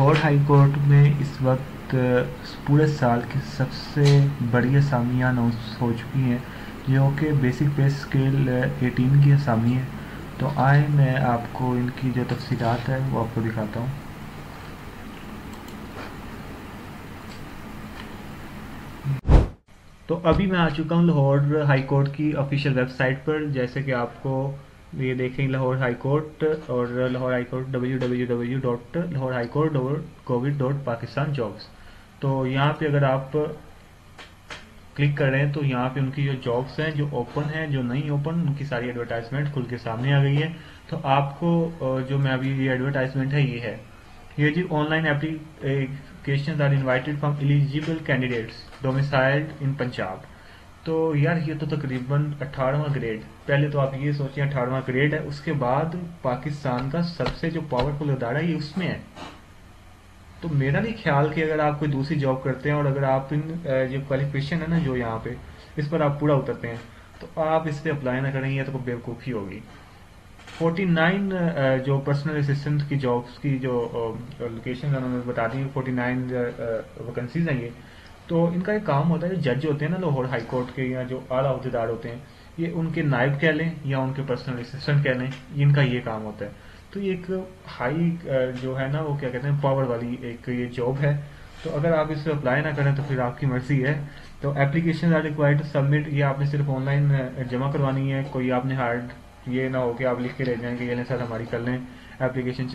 Lahore high court में इस वक्त पूरे साल की सबसे बड़ी असामियाँ अनाउंस हो चुकी हैं, जो कि बेसिक पे स्केल 18 की असामी है। तो आए मैं आपको इनकी जो तफसीलात है वो आपको दिखाता हूँ। तो अभी मैं आ चुका हूँ लाहौर हाई कोर्ट की ऑफिशियल वेबसाइट पर। जैसे कि आपको ये देखें, लाहौर हाई कोर्ट और लाहौर हाई कोर्ट www.lahorhighcourt.covid.pakistan.jobs। तो यहाँ पे अगर आप क्लिक कर रहे हैं तो यहाँ पे उनकी जो जॉब्स हैं, जो ओपन हैं, जो नहीं ओपन, उनकी सारी एडवर्टाइजमेंट खुल के सामने आ गई है। तो आपको जो मैं अभी ये एडवर्टाइजमेंट है ये जी online application are invited from eligible candidates domiciled in Punjab. तो यार ये तो तकरीबन 18वां ग्रेड। पहले तो आप ये सोचिए 18वां ग्रेड है, उसके बाद पाकिस्तान का सबसे जो पावरफुल अदारा है ये उसमें है। तो मेरा नहीं ख्याल कि अगर आप कोई दूसरी जॉब करते हैं और अगर आप इन जो क्वालिफिकेशन है ना जो यहाँ पे इस पर आप पूरा उतरते हैं तो आप इस पर अप्लाई ना करें, ये तो बेवकूफ़ी होगी। 49 जो पर्सनल असिस्टेंट की जॉब्स की जो लोकेशन उन्होंने बता दी, 49 वैकेंसीज हैं ये। तो इनका एक काम होता है, जो जज होते हैं ना लाहौर हाई कोर्ट के या जो आला अहदेदार होते हैं, ये उनके नायब कह लें या उनके पर्सनल असिस्टेंट कह लें, इनका ये काम होता है। तो ये एक हाई जो है ना वो क्या कहते हैं पावर वाली एक ये जॉब है। तो अगर आप इस पर अप्लाई ना करें तो फिर आपकी मर्जी है। तो application are required to submit, ये आपने सिर्फ ऑनलाइन जमा करवानी है। कोई आपने हार्ड ये ना हो कि आप लिख के ले जाएंगे ये सर हमारी कर लें एप्लीकेशन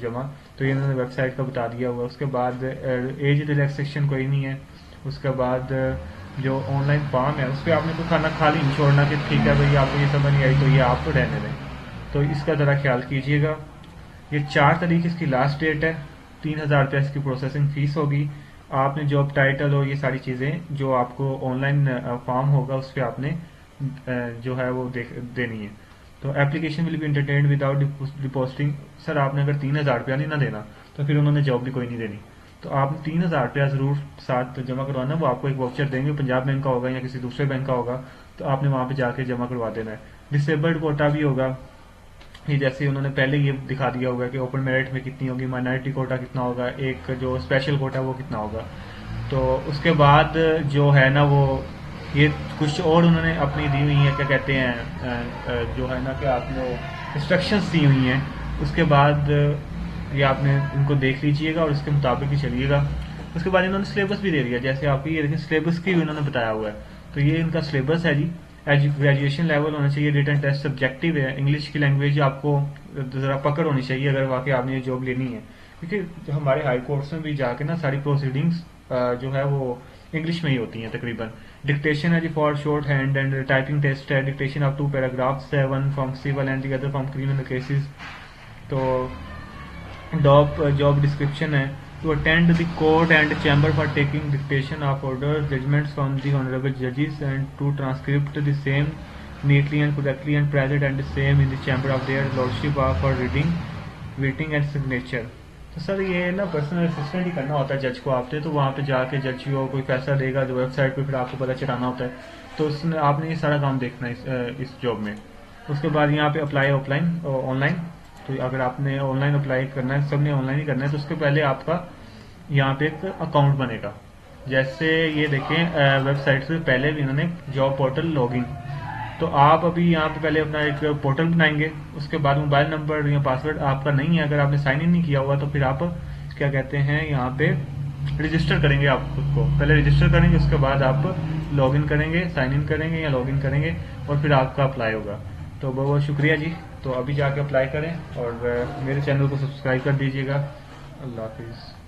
जमा। तो ये इन्होंने वेबसाइट का बता दिया हुआ। उसके बाद एज रिलैक्सेशन कोई नहीं है। उसके बाद जो ऑनलाइन फॉर्म है उस पर आपने तो खाना खाली नहीं छोड़ना कि ठीक है भाई आपको ये समझ नहीं आई तो ये आप तो रहने दें। तो इसका ज़रा ख्याल कीजिएगा। ये 4 तारीख इसकी लास्ट डेट है। 3000 रुपये इसकी प्रोसेसिंग फ़ीस होगी। आपने जॉब टाइटल और ये सारी चीज़ें जो आपको ऑनलाइन फॉर्म होगा उस पर आपने जो है वो देनी है। तो application will be entertained without depositing. Sir आपने अगर 3000 रुपया नहीं ना देना तो फिर उन्होंने जॉब भी कोई नहीं देनी। तो आपने 3000 रुपया ज़रूर साथ जमा करवाना। वो आपको एक वाउचर देंगे, पंजाब बैंक का होगा या किसी दूसरे बैंक का होगा, तो आपने वहाँ पे जाके जमा करवा देना है। डिसेबल्ड कोटा भी होगा, ये जैसे उन्होंने पहले ये दिखा दिया होगा कि ओपन मेरिट में कितनी होगी, माइनॉरिटी कोटा कितना होगा, एक जो स्पेशल कोटा वो कितना होगा। तो उसके बाद जो है ना वो ये कुछ और उन्होंने अपनी दी हुई है, क्या कहते हैं जो है ना कि आपने इंस्ट्रक्शंस दी हुई हैं। उसके बाद ये आपने इनको देख लीजिएगा और इसके मुताबिक ही चलिएगा। उसके बाद इन्होंने सिलेबस भी दे दिया, जैसे आपकी ये देखिए सिलेबस की भी उन्होंने बताया हुआ है। तो ये इनका सिलेबस है जी। ग्रेजुएशन लेवल होना चाहिए, रिटन टेस्ट सब्जेक्टिव है, इंग्लिश की लैंग्वेज आपको ज़रा पकड़ होनी चाहिए अगर वाकई आपने ये जॉब लेनी है। क्योंकि जो हमारे हाई कोर्ट्स में भी जाके ना सारी प्रोसीडिंग्स जो है वो इंग्लिश में ही होती हैं तकरीबन। डिक्टेशन है जी for short hand and typing test है, डिक्टेशन ऑफ 2 पैराग्राफ्स है, 1 from civil and the other from criminal cases. तो जॉब डिस्क्रिप्शन है to attend the court and chamber for taking dictation of orders, judgments from the honorable judges and to transcript the same neatly and correctly and present and the same in the chamber of their lordship for reading, waiting and signature। तो sir ये ना personal assistant ही करना होता है जज को आपने। तो वहाँ पे जाके जज को कोई फैसला देगा जो वेबसाइट पे फिर आपको पता चलाना होता है। तो उसमें आपने ये सारा काम देखना है इस जॉब में। उसके बाद यहाँ पे अप्लाई ऑफलाइन ऑनलाइन। तो अगर आपने ऑनलाइन अप्लाई करना है, सबने ऑनलाइन ही करना है, तो उसके पहले आपका यहाँ पे एक अकाउंट बनेगा। जैसे ये देखें वेबसाइट से पहले भी इन्होंने जॉब पोर्टल लॉगिन। तो आप अभी यहाँ पे पहले अपना एक पोर्टल बनाएंगे। उसके बाद मोबाइल नंबर या पासवर्ड आपका नहीं है, अगर आपने साइन इन नहीं किया हुआ तो फिर आप क्या कहते हैं यहाँ पे रजिस्टर करेंगे। आप खुद को पहले रजिस्टर करेंगे, उसके बाद आप लॉगिन करेंगे, साइन इन करेंगे या लॉगिन करेंगे और फिर आपका अप्लाई होगा। तो बहुत बहुत शुक्रिया जी। तो अभी जाके अप्लाई करें और मेरे चैनल को सब्सक्राइब कर दीजिएगा। अल्लाह हाफिज़।